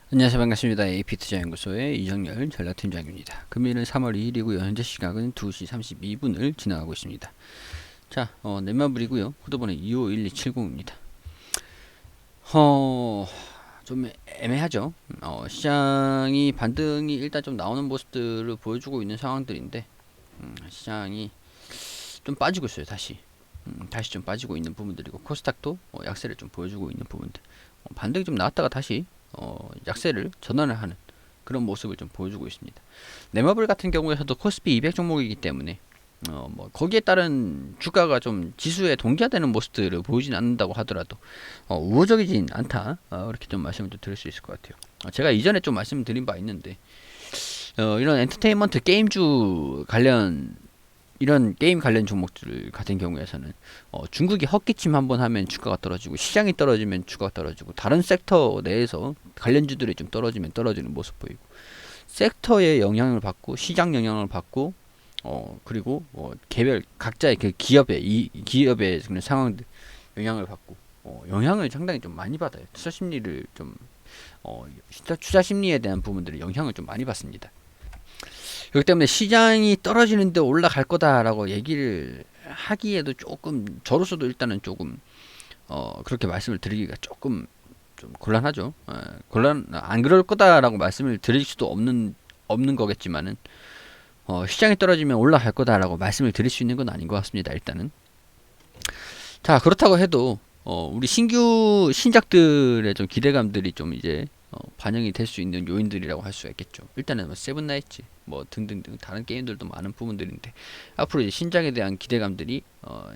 안녕하세요. 반갑습니다. AP투자연구소의 이정열 전략팀장입니다. 금일은 3월 2일이고요. 현재 시각은 2시 32분을 지나가고 있습니다. 자, 넷마블이고요. 코드번호 251270입니다. 좀 애매하죠. 시장이 반등이 일단 좀 나오는 모습들을 보여주고 있는 상황들인데, 시장이 좀 빠지고 있어요. 다시 좀 빠지고 있는 부분들이고, 코스닥도 약세를 좀 보여주고 있는 부분들. 반등이 좀 나왔다가 다시 약세를 전환을 하는 그런 모습을 좀 보여주고 있습니다. 네마블 같은 경우에서도 코스피 200 종목이기 때문에 뭐 거기에 따른 주가가 좀 지수에 동기화되는 모습들을 보이진 않는다고 하더라도 우호적이진 않다, 그렇게 좀 말씀을 좀 드릴 수 있을 것 같아요. 제가 이전에 좀 말씀드린 바 있는데 이런 엔터테인먼트 게임주 관련 이런 게임 관련 종목들 같은 경우에서는 중국이 헛기침 한번 하면 주가가 떨어지고, 시장이 떨어지면 주가가 떨어지고, 다른 섹터 내에서 관련주들이 좀 떨어지면 떨어지는 모습 보이고, 섹터의 영향을 받고 시장 영향을 받고 그리고 개별 각자의 그 기업의 이 기업의 그런 상황들 영향을 받고, 영향을 상당히 좀 많이 받아요. 투자 심리를 좀 투자 심리에 대한 부분들을 영향을 좀 많이 받습니다. 그렇기 때문에 시장이 떨어지는데 올라갈 거다라고 얘기를 하기에도 조금, 저로서도 일단은 조금 그렇게 말씀을 드리기가 조금 좀 곤란하죠. 안 그럴 거다라고 말씀을 드릴 수도 없는 거겠지만은 시장이 떨어지면 올라갈 거다라고 말씀을 드릴 수 있는 건 아닌 것 같습니다. 일단은. 자, 그렇다고 해도 우리 신규 신작들의 좀 기대감들이 좀 이제 반영이 될 수 있는 요인들이라고 할 수가 있겠죠. 일단은 뭐 세븐나이츠 뭐 등등등 다른 게임들도 많은 부분들인데, 앞으로 이제 신작에 대한 기대감들이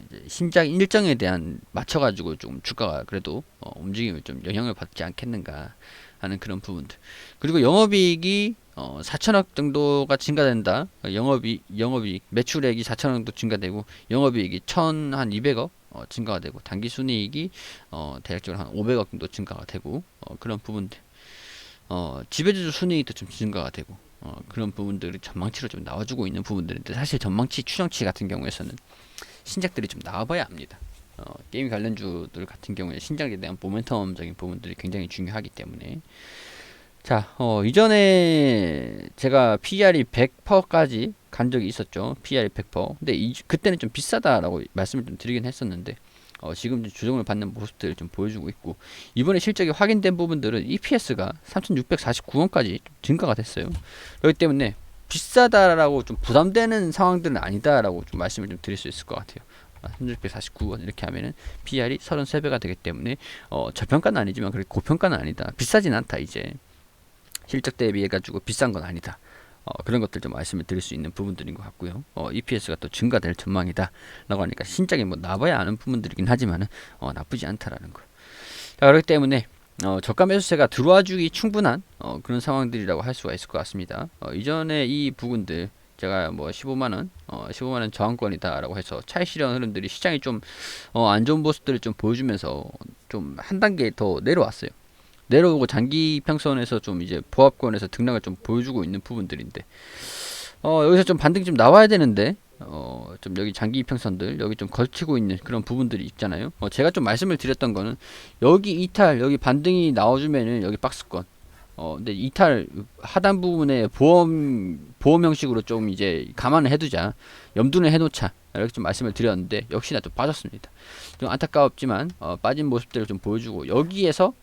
이제 신작 일정에 대한 맞춰가지고 좀 주가가 그래도 움직임을 좀 영향을 받지 않겠는가 하는 그런 부분들. 그리고 영업이익이 4천억 정도가 증가된다. 영업이익 매출액이 4천억 정도 증가되고, 영업이익이 1,200억 증가가 되고, 당기순이익이 대략적으로 한 500억 정도 증가가 되고, 그런 부분들. 지배주주 순이익도 좀 증가가 되고, 그런 부분들이 전망치로 좀 나와주고 있는 부분들인데, 사실 전망치 추정치 같은 경우에서는 신작들이 좀 나와봐야 합니다. 게임 관련주들 같은 경우에 신작에 대한 모멘텀적인 부분들이 굉장히 중요하기 때문에. 자, 이전에 제가 PR이 100%까지 간 적이 있었죠. PR이 100%. 근데 그때는 좀 비싸다라고 말씀을 좀 드리긴 했었는데, 지금 좀 조정을 받는 모습들을 좀 보여주고 있고, 이번에 실적이 확인된 부분들은 EPS가 3,649원까지 증가가 됐어요. 그렇기 때문에 비싸다라고 좀 부담되는 상황들은 아니다라고 좀 말씀을 좀 드릴 수 있을 것 같아요. 3,649원 이렇게 하면은 PR이 33배가 되기 때문에 저평가는 아니지만 그렇게 고평가는 아니다. 비싸진 않다 이제. 실적 대비해 가지고 비싼 건 아니다. 그런 것들 좀 말씀을 드릴 수 있는 부분들인 것 같고요. EPS가 또 증가될 전망이다 라고 하니까 신작이 뭐 나봐야 아는 부분들이긴 하지만은 나쁘지 않다라는 거. 자, 그렇기 때문에 저가 매수세가 들어와 주기 충분한 그런 상황들이라고 할 수가 있을 것 같습니다. 이전에 이 부분들 제가 뭐 15만원 15만원 저항권이다라고 해서 차익 실현 흐름들이 시장이 좀 안 좋은 모습들을 좀 보여주면서 좀 한 단계 더 내려왔어요. 내려오고 장기 평선에서 좀 이제 보합권에서 등락을 좀 보여주고 있는 부분들인데, 여기서 좀 반등이 좀 나와야 되는데, 좀 여기 장기 평선들 여기 좀 걸치고 있는 그런 부분들이 있잖아요. 제가 좀 말씀을 드렸던 거는, 여기 이탈 여기 반등이 나와주면은 여기 박스권, 근데 이탈 하단 부분에 보험 형식으로 좀 이제 감안을 해두자, 염두를 해놓자, 이렇게 좀 말씀을 드렸는데 역시나 좀 빠졌습니다. 좀 안타깝지만 빠진 모습들을 좀 보여주고, 여기에서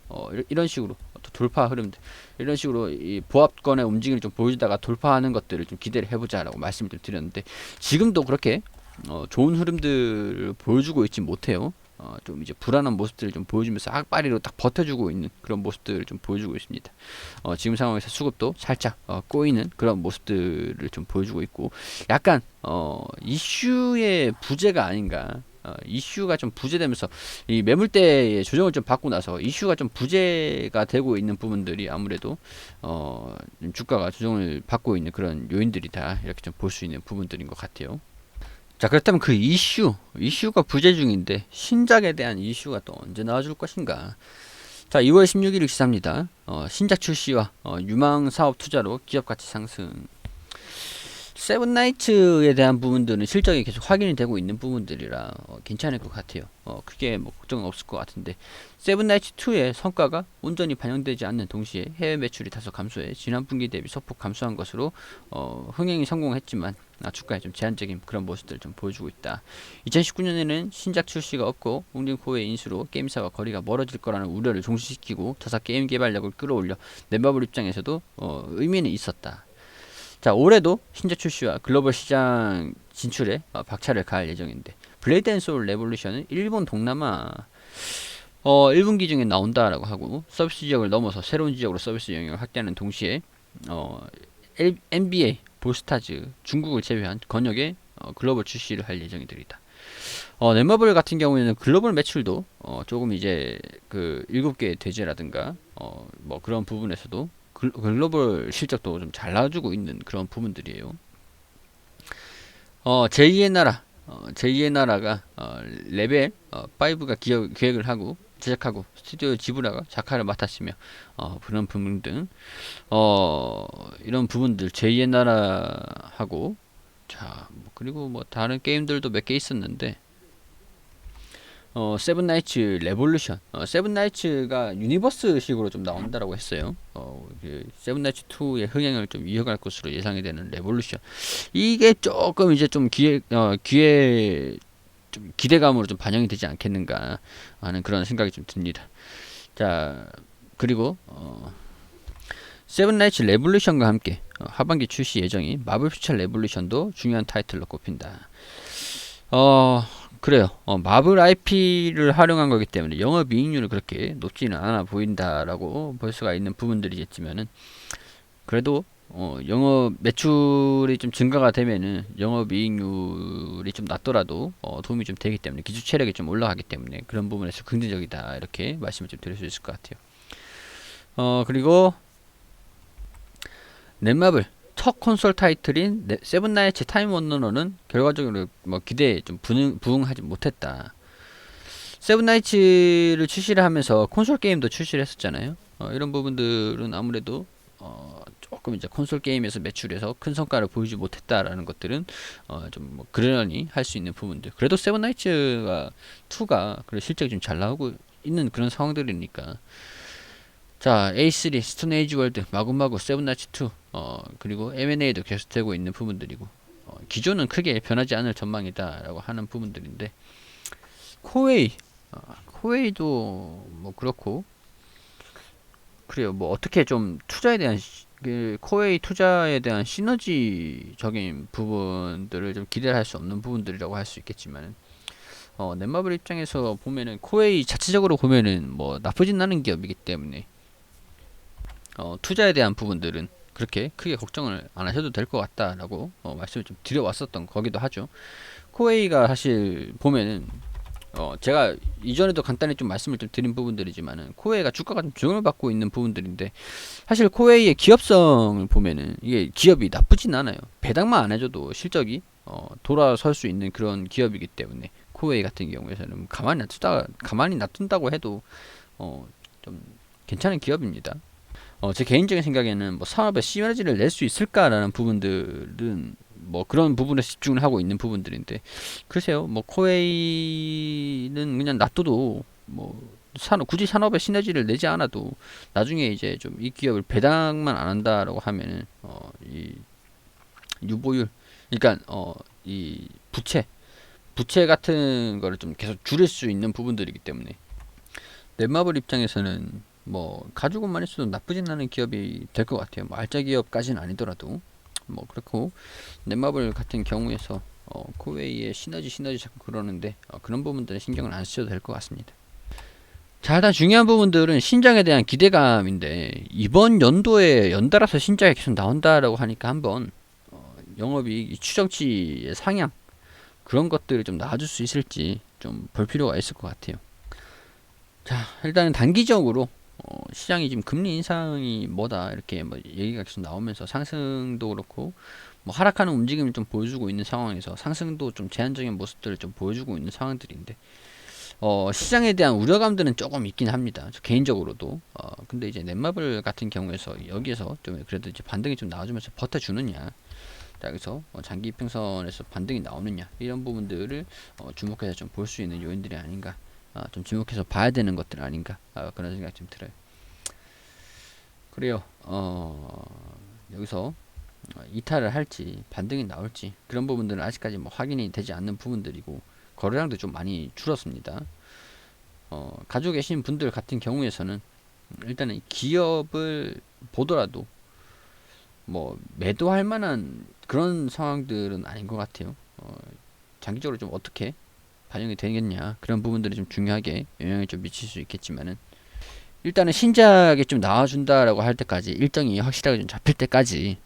이런 식으로 또 돌파 흐름들, 이런 식으로 이 보합권의 움직임을 좀 보여주다가 돌파하는 것들을 좀 기대를 해보자라고 말씀을 좀 드렸는데, 지금도 그렇게 좋은 흐름들을 보여주고 있지 못해요. 좀 이제 불안한 모습들을 좀 보여주면서 악바리로 딱 버텨주고 있는 그런 모습들을 좀 보여주고 있습니다. 지금 상황에서 수급도 살짝 꼬이는 그런 모습들을 좀 보여주고 있고, 약간 이슈의 부재가 아닌가. 이슈가 좀 부재되면서 이 매물대의 조정을 좀 받고 나서 이슈가 좀 부재가 되고 있는 부분들이 아무래도 주가가 조정을 받고 있는 그런 요인들이다, 이렇게 좀 볼 수 있는 부분들인 것 같아요. 자, 그렇다면 그 이슈가 부재 중인데 신작에 대한 이슈가 또 언제 나와줄 것인가. 자, 2월 16일 기사입니다. 신작 출시와 유망 사업 투자로 기업 가치 상승. 세븐나이츠에 대한 부분들은 실적이 계속 확인이 되고 있는 부분들이라 괜찮을 것 같아요. 크게 뭐 걱정은 없을 것 같은데 세븐나이츠 2의 성과가 온전히 반영되지 않는 동시에 해외 매출이 다소 감소해 지난 분기 대비 소폭 감소한 것으로 흥행이 성공했지만 주가에 좀 제한적인 그런 모습들을 좀 보여주고 있다. 2019년에는 신작 출시가 없고 웅진코어의 인수로 게임사와 거리가 멀어질 거라는 우려를 종식시키고 자사 게임 개발력을 끌어올려 넷마블 입장에서도 의미는 있었다. 자, 올해도 신작 출시와 글로벌 시장 진출에 박차를 가할 예정인데 블레이드 앤 소울 레볼루션은 일본 동남아 1분기 중에 나온다라고 하고 서비스 지역을 넘어서 새로운 지역으로 서비스 영역을 확대하는 동시에 NBA 볼스타즈 중국을 제외한 건역에 글로벌 출시를 할 예정이들이다. 넷마블 같은 경우에는 글로벌 매출도 조금 이제 그 7개 대제라든가 뭐 그런 부분에서도 글로벌 실적도 좀 잘 나와주고 있는 그런 부분들이에요. 제2의 나라, 제2의 나라가 레벨 5가 기획을 하고 제작하고 스튜디오 지브라가 작화를 맡았으며 그런 부분 등 이런 부분들 제2의 나라하고 자 그리고 뭐 다른 게임들도 몇 개 있었는데 세븐나이츠 레볼루션 세븐나이츠가 유니버스식으로 좀 나온다라고 했어요. 세븐나이츠 2의 흥행을 좀 이어갈 것으로 예상이 되는 레볼루션 이게 조금 이제 좀 좀 기대감으로 좀 반영이 되지 않겠는가 하는 그런 생각이 좀 듭니다. 자 그리고 세븐나이츠 레볼루션과 함께 하반기 출시 예정인 마블 퓨처 레볼루션도 중요한 타이틀로 꼽힌다. 그래요. 마블 IP를 활용한 거기 때문에 영업이익률이 그렇게 높지는 않아 보인다라고 볼 수가 있는 부분들이겠지만은 그래도 영업 매출이 좀 증가가 되면은 영업이익률이 좀 낮더라도 도움이 좀 되기 때문에 기초 체력이 좀 올라가기 때문에 그런 부분에서 긍정적이다 이렇게 말씀을 좀 드릴 수 있을 것 같아요. 그리고 넷마블 첫 콘솔 타이틀인 세븐나이츠 타임 원러너는 결과적으로 뭐 기대에 좀 부응하지 못했다. 세븐나이츠를 출시를 하면서 콘솔 게임도 출시를 했었잖아요. 이런 부분들은 아무래도 조금 이제 콘솔 게임에서 매출에서 큰 성과를 보이지 못했다라는 것들은 좀 뭐 그러려니 할 수 있는 부분들. 그래도 세븐나이츠가 2가 그래 실적이 좀 잘 나오고 있는 그런 상황들이니까. 자, A3, 스톤 에이지 월드, 마구마구, 세븐나이츠 2, 그리고 M&A도 계속되고 있는 부분들이고, 기존은 크게 변하지 않을 전망이다라고 하는 부분들인데, 코웨이, 코웨이도 뭐 그렇고, 그래요. 뭐 어떻게 좀 투자에 대한 코웨이 투자에 대한 시너지적인 부분들을 좀 기대를 할 수 없는 부분들이라고 할 수 있겠지만, 넷마블 입장에서 보면은 코웨이 자체적으로 보면은 뭐 나쁘진 않은 기업이기 때문에. 투자에 대한 부분들은 그렇게 크게 걱정을 안 하셔도 될 것 같다라고 말씀을 좀 드려왔었던 거기도 하죠. 코웨이가 사실 보면은 제가 이전에도 간단히 좀 말씀을 좀 드린 부분들이지만은 코웨이가 주가가 좀 조정을 받고 있는 부분들인데 사실 코웨이의 기업성을 보면은 이게 기업이 나쁘진 않아요. 배당만 안 해줘도 실적이 돌아설 수 있는 그런 기업이기 때문에 코웨이 같은 경우에는 가만히 놔둔다고 해도 좀 괜찮은 기업입니다. 제 개인적인 생각에는 뭐 사업에 시너지를 낼 수 있을까라는 부분들은 뭐 그런 부분에 집중을 하고 있는 부분들인데 글쎄요 뭐 코웨이는 그냥 놔둬도 뭐 굳이 산업에 시너지를 내지 않아도 나중에 이제 좀 이 기업을 배당만 안 한다라고 하면은 이 유보율 그러니까 이 부채 같은 거를 좀 계속 줄일 수 있는 부분들이기 때문에 넷마블 입장에서는 뭐 가지고만 있어도 나쁘진 않은 기업이 될 것 같아요. 뭐 알짜 기업까지는 아니더라도 뭐 그렇고 넷마블 같은 경우에서 코웨이의 시너지 자꾸 그러는데 그런 부분들은 신경을 안 쓰셔도 될 것 같습니다. 자 일단 중요한 부분들은 신작에 대한 기대감인데 이번 연도에 연달아서 신작이 계속 나온다라고 하니까 한번 영업이익 추정치의 상향 그런 것들을 좀 나와줄 수 있을지 좀 볼 필요가 있을 것 같아요. 자 일단은 단기적으로 시장이 지금 금리 인상이 뭐다 이렇게 뭐 얘기가 계속 나오면서 상승도 그렇고 뭐 하락하는 움직임을 좀 보여주고 있는 상황에서 상승도 좀 제한적인 모습들을 좀 보여주고 있는 상황들인데 시장에 대한 우려감들은 조금 있긴 합니다. 저 개인적으로도 근데 이제 넷마블 같은 경우에서 여기에서 좀 그래도 이제 반등이 좀 나와주면서 버텨주느냐 자, 여기서 장기 이평선에서 반등이 나오느냐 이런 부분들을 주목해서 좀 볼 수 있는 요인들이 아닌가, 좀 주목해서 봐야 되는 것들 아닌가, 그런 생각 좀 들어요. 그래요. 여기서 이탈을 할지 반등이 나올지 그런 부분들은 아직까지 뭐 확인이 되지 않는 부분들이고, 거래량도 좀 많이 줄었습니다. 가지고 계신 분들 같은 경우에서는 일단은 기업을 보더라도 뭐 매도할 만한 그런 상황들은 아닌 것 같아요. 장기적으로 좀 어떻게 반영이 되겠냐, 그런 부분들이 좀 중요하게 영향을 좀 미칠 수 있겠지만은, 일단은 신작이 좀 나와준다라고 할 때까지, 일정이 확실하게 좀 잡힐 때까지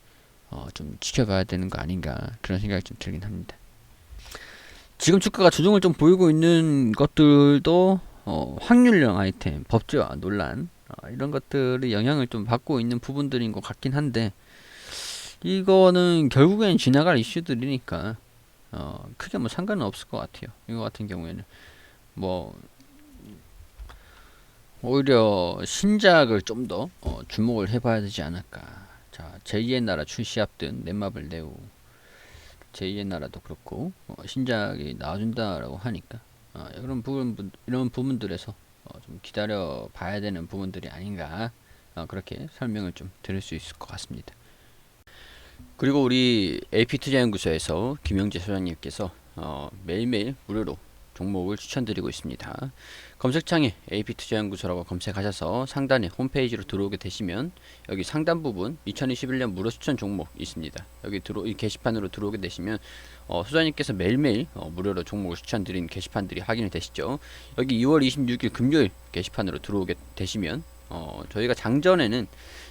좀 지켜봐야 되는 거 아닌가, 그런 생각이 좀 들긴 합니다. 지금 주가가 조정을 좀 보이고 있는 것들도 확률형 아이템, 법제화 논란, 이런 것들이 영향을 좀 받고 있는 부분들인 것 같긴 한데, 이거는 결국엔 지나갈 이슈들이니까 크게 뭐 상관은 없을 것 같아요. 이거 같은 경우에는 뭐 오히려 신작을 좀 더 주목을 해봐야 되지 않을까. 자, 제2의 나라 출시 앞둔 넷마블 네오, 제2의 나라도 그렇고 신작이 나와준다라고 하니까 이런 부분들에서 좀 기다려 봐야 되는 부분들이 아닌가, 그렇게 설명을 좀 드릴 수 있을 것 같습니다. 그리고 우리 AP투자연구소에서 김영재 소장님께서 매일매일 무료로 종목을 추천드리고 있습니다. 검색창에 AP투자연구소라고 검색하셔서 상단에 홈페이지로 들어오게 되시면 여기 상단 부분 2021년 무료 추천 종목 있습니다. 여기 이 게시판으로 들어오게 되시면 소장님께서 매일매일 무료로 종목을 추천드린 게시판들이 확인이 되시죠. 여기 2월 26일 금요일 게시판으로 들어오게 되시면 저희가 장전에는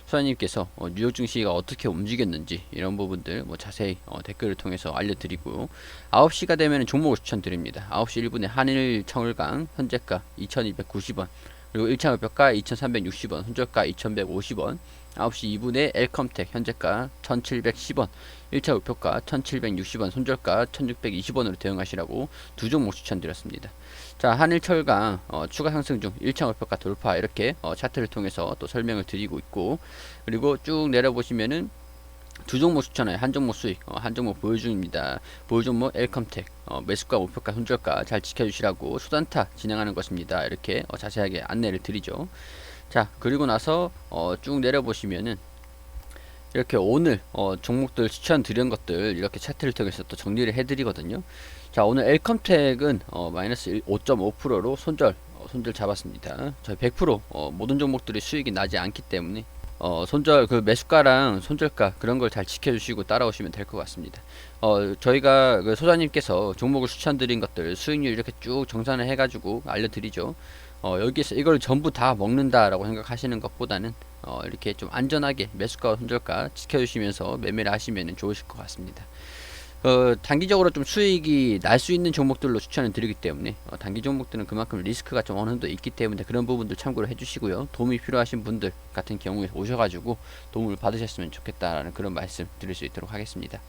소장님께서 뉴욕 증시가 어떻게 움직였는지 이런 부분들 뭐 자세히 댓글을 통해서 알려드리고요. 9시가 되면 종목을 추천드립니다. 9시 1분에 한일 청을강 현재가 2290원, 그리고 1차 목표가 2360원, 손절가 2150원, 9시 2분에 엘컴텍 현재가 1710원, 1차 목표가 1760원, 손절가 1620원으로 대응하시라고 두 종목 추천드렸습니다. 자, 한일철강 추가 상승 중 1차 목표가 돌파, 이렇게 차트를 통해서 또 설명을 드리고 있고, 그리고 쭉 내려보시면은 두 종목 추천해, 한 종목 수익, 한 종목 보유 중입니다. 보유 종목 엘컴텍, 매수가, 목표가, 손절가 잘 지켜주시라고 수단타 진행하는 것입니다. 이렇게 자세하게 안내를 드리죠. 자, 그리고 나서 쭉 내려보시면은 이렇게 오늘 종목들 추천드린 것들 이렇게 차트를 통해서 또 정리를 해드리거든요. 자, 오늘 엘컴텍은 마이너스 5.5%로 손절 잡았습니다. 저희 100% 모든 종목들이 수익이 나지 않기 때문에 손절 그 매수가랑 손절가 그런 걸 잘 지켜주시고 따라오시면 될 것 같습니다. 저희가 그 소장님께서 종목을 추천드린 것들 수익률 이렇게 쭉 정산을 해가지고 알려드리죠. 여기서 이걸 전부 다 먹는다라고 생각하시는 것보다는 이렇게 좀 안전하게 매수가와 손절가 지켜주시면서 매매를 하시면 좋으실 것 같습니다. 단기적으로 좀 수익이 날 수 있는 종목들로 추천을 드리기 때문에 단기 종목들은 그만큼 리스크가 좀 어느 정도 있기 때문에 그런 부분들 참고를 해주시고요. 도움이 필요하신 분들 같은 경우에 오셔가지고 도움을 받으셨으면 좋겠다라는 그런 말씀 드릴 수 있도록 하겠습니다.